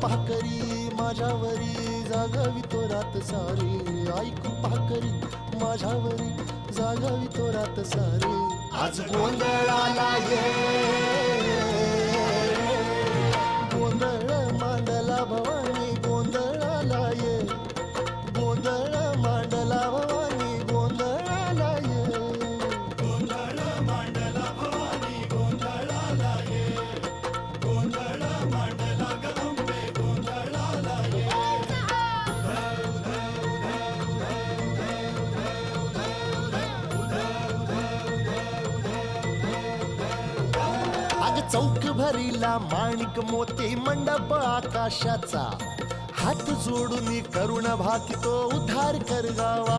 भाकरी माझ्यावरी जागावी तो रात सारी ऐकू भाकरी माझ्यावरी जागावी तो रात सारी आज गोंधळाला ये गोंधळ मांडला भवानी गोंधळाला ये गोंधळ मांडला भवानी गोंधळाला ये गोंधळ मांडला भवानी गोंधळाला ये गोंधळ मांडला गंबे गोंधळाला ये अग चौक भरीला माणिक मोती मंडप आकाशाचा हात जोडून करुण भाकितो उद्धार कर गावा